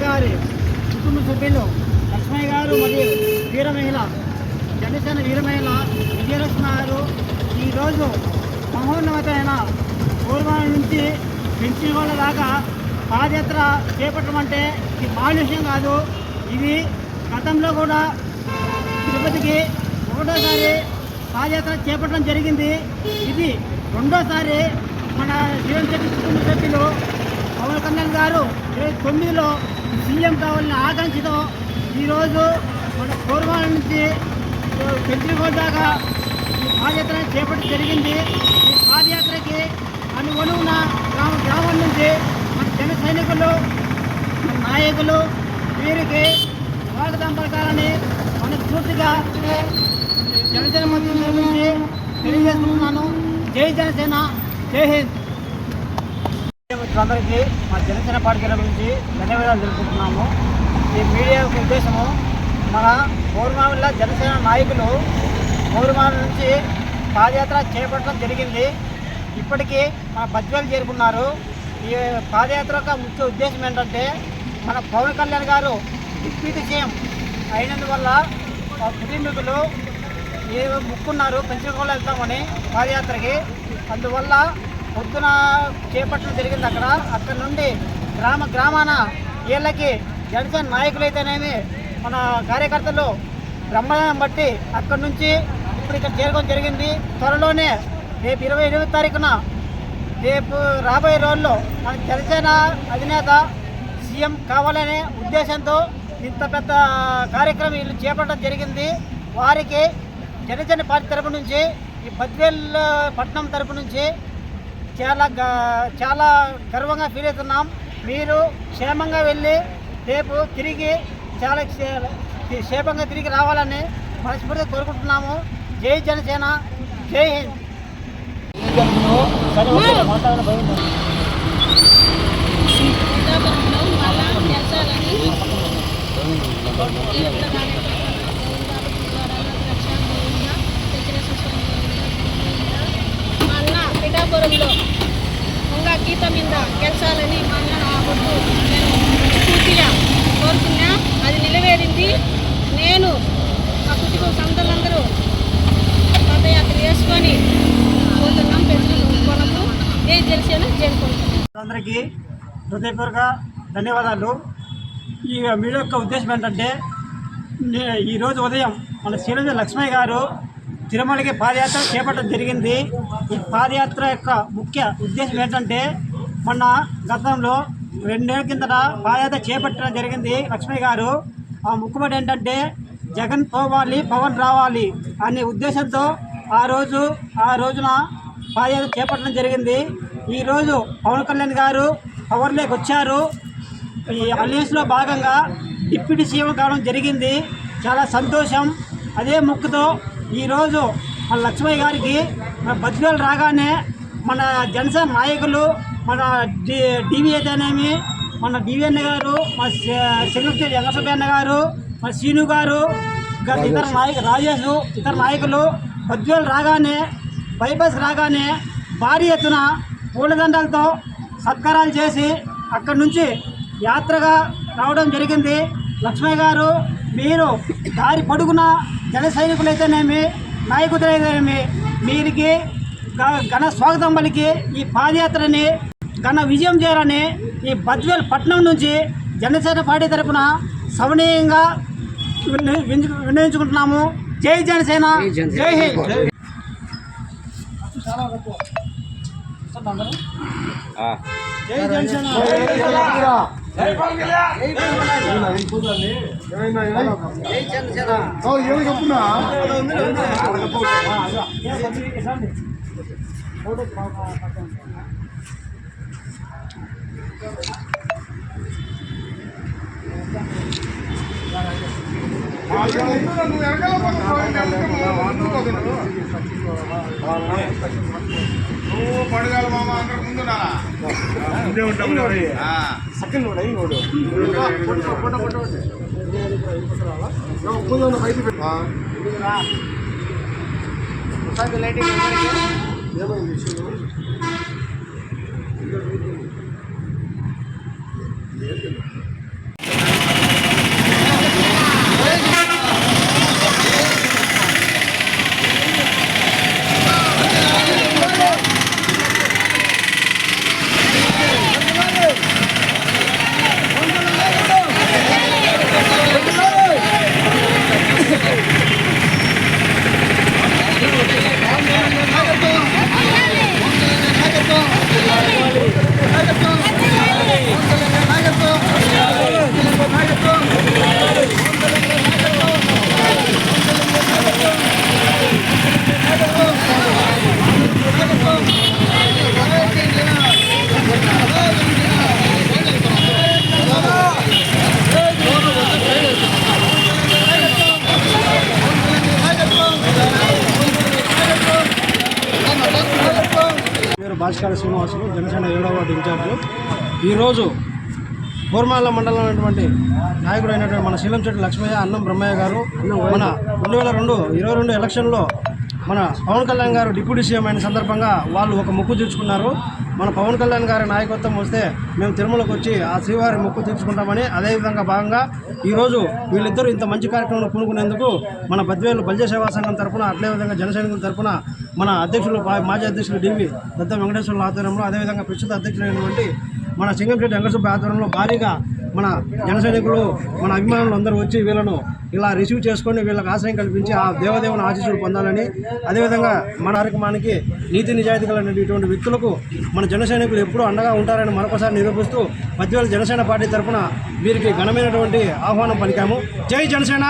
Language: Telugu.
గారి కుటుంబ సభ్యులు లక్ష్మయ్య గారు మరియు వీర మహిళ జనసేన వీర మహిళ విజయలక్ష్మి గారు ఈరోజు మహోన్నతమైన పూర్వం నుంచి పెంచిగోళ్ళ దాకా పాదయాత్ర చేపట్టడం అంటే ఇది మామూలు విషయం కాదు. ఇది గతంలో కూడా తిరుపతికి ఒకటోసారి పాదయాత్ర చేపట్టడం జరిగింది. ఇది రెండోసారి మన జీవన్ శెట్టి కుటుంబ సభ్యులు పవన్ కళ్యాణ్ గారు 2009లో సీఎం కావాలని ఆకాంక్షతో ఈరోజు మన పూర్వాల నుంచి పెంచిగోళ్ళ దాకా పాదయాత్ర చేపట్టడం జరిగింది. ఈ పాదయాత్రకి అనుగుణంగా గ్రామం నుంచి మన జన సైనికులు మన నాయకులు వీరికి స్వాగతం పలకాలని మనస్ఫూర్తిగా జనసేన మంత్రి నుంచి తెలియజేస్తున్నాను. జై జనసేన, జై హింద్. అందరికీ మా జనసేన పార్టీ గురించి ధన్యవాదాలు తెలుపుతున్నాము. ఈ మీడియా యొక్క ఉద్దేశము మన పౌర్మావిల జనసేన నాయకులు పౌర్మాల నుంచి పాదయాత్ర చేపట్టడం జరిగింది. ఇప్పటికీ మన బద్వేలు చేరుకున్నారు. ఈ పాదయాత్ర యొక్క ముఖ్య ఉద్దేశం ఏంటంటే మన పవన్ కళ్యాణ్ గారు డిప్యూటీ సీఎం అయినందువల్ల కుటుంబీకులు ముక్కున్నారు పెంచుకోవాలి వెళ్తామని పాదయాత్రకి. అందువల్ల పొద్దున చేపట్టడం జరిగింది. అక్కడ నుండి గ్రామాన వీళ్ళకి జనసేన నాయకులైతేనేమి మన కార్యకర్తలు బ్రహ్మాండం బట్టి అక్కడి నుంచి ఇప్పుడు ఇక్కడ చేరుకోవడం జరిగింది. త్వరలోనే రేపు 28వ తారీఖున రేపు రాబోయే రోజుల్లో మన జనసేన అధినేత సీఎం కావాలనే ఉద్దేశంతో ఇంత పెద్ద కార్యక్రమం వీళ్ళు చేపట్టడం జరిగింది. వారికి జనసేన పార్టీ తరపు నుంచి ఈ బద్వేల్ పట్టణం తరపు నుంచి చాలా గర్వంగా ఫీల్ అవుతున్నాం. మీరు క్షేమంగా వెళ్ళి రేపు తిరిగి చాలా క్షేమంగా తిరిగి రావాలని మనస్ఫూర్తిగా కోరుకుంటున్నాము. జై జనసేన, జై హింద్. పిఠాపురంలో ఇంకా గీత మీద గెలిచాలని మా అన్న కొట్టు నేను పూర్తిగా కోరుకున్నా. అది నిలవేరింది. నేను మా కుటుంబ సొంతలందరూ పాదయాత్ర చేసుకొని పోతున్నాం. పెంచుకొనకు ఏ జనసేన చేరుకుంటున్నాం. అందరికీ హృదయపూర్వక ధన్యవాదాలు. ఈ మీడియా యొక్క ఉద్దేశం ఏంటంటే ఈరోజు ఉదయం మన శ్రీరంజ లక్ష్మయ్య గారు తిరుమలకి పాదయాత్ర చేపట్టడం జరిగింది. ఈ పాదయాత్ర యొక్క ముఖ్య ఉద్దేశం ఏంటంటే మొన్న గతంలో 2 నెలల కిందట పాదయాత్ర చేపట్టడం జరిగింది లక్ష్మయ్య గారు. ఆ ముఖ్యమంత్రి ఏంటంటే జగన్ పోవాలి, పవన్ రావాలి అనే ఉద్దేశంతో ఆ రోజున పాదయాత్ర చేపట్టడం జరిగింది. ఈరోజు పవన్ కళ్యాణ్ గారు పవర్లోకి వచ్చారు. ఈ అలయన్స్లో భాగంగా డిప్యూటీ సీఎం కావడం జరిగింది. చాలా సంతోషం. అదే ముక్కుతో ఈరోజు మన లక్ష్మయ్య గారికి మన బద్వేలు రాగానే మన జనసేన నాయకులు మన డివి అయితేనేమి మన డివిఎన్ గారు, మన సెక్రటరీ వెంకటసుబ్బయ్య అన్న గారు, మన శ్రీను గారు, ఇతర రాజేష్ ఇతర నాయకులు బద్వేలు రాగానే బైపాస్ రాగానే భారీ ఎత్తున పూలదండలతో సత్కారాలు చేసి అక్కడి నుంచి యాత్రగా రావడం జరిగింది. లక్ష్మయ్య గారు మీరు దారి పొడుగున జన సైనికులైతేనేమి నాయకులైతేనేమి వీరికి ఘన స్వాగతం పలికి ఈ పాదయాత్రని ఘన విజయం చేయాలని ఈ బద్వేల్ పట్టణం నుంచి జనసేన పార్టీ తరఫున సవనీయంగా వినియోగించుకుంటున్నాము. జై జనసేన, జై హింద్. జై జనసేన, పడగాల మామ అందరు ముందు ముందే ఉంటాం. సెకండ్ నోడు అయ్యి నోడు ఏమైంది నమస్కారం శ్రీనివాసులు, జనసేన 7వ వార్డు ఇన్ఛార్జు. ఈరోజు కోర్మాల మండలం అయినటువంటి నాయకుడు అయినటువంటి మన శీలంశెట్టి లక్ష్మయ్య, అన్నం బ్రహ్మయ్య గారు మన 2022 ఎలక్షన్లో మన పవన్ కళ్యాణ్ గారు డిప్యూటీ సీఎం అయిన సందర్భంగా వాళ్ళు ఒక మొక్కు తీర్చుకున్నారు. మన పవన్ కళ్యాణ్ గారి నాయకత్వం వస్తే మేము తిరుమలకు వచ్చి ఆ శ్రీవారి మొక్కు తీర్చుకుంటామని, అదేవిధంగా భాగంగా ఈరోజు వీళ్ళిద్దరూ ఇంత మంచి కార్యక్రమంలో పూనుకునేందుకు మన బద్వేలు బల్జ సేవా సంఘం తరఫున, అదేవిధంగా జనసైనికుల తరఫున మన అధ్యక్షులు మాజీ అధ్యక్షులు డివి దత్త వెంకటేశ్వర్ల ఆధ్వర్యంలో, అదేవిధంగా ప్రస్తుత అధ్యక్షులైనటువంటి మన సింగంశెట్టి వెంకటసుబ్బ ఆధ్వర్యంలో భారీగా మన జనసైనికులు, మన అభిమానులు అందరూ వచ్చి వీళ్ళను ఇలా రిసీవ్ చేసుకొని వీళ్ళకి ఆశ్రయం కల్పించి ఆ దేవదేవుని ఆశీస్సులు పొందాలని, అదేవిధంగా మన కార్యక్రమానికి నీతి నిజాయితీ కలిగిన ఇటువంటి వ్యక్తులకు మన జనసైనికులు ఎప్పుడూ అండగా ఉంటారని మరొకసారి నిరూపిస్తూ బద్వేలు జనసేన పార్టీ తరఫున వీరికి ఘనమైనటువంటి ఆహ్వానం పలికాము. జై జనసేన.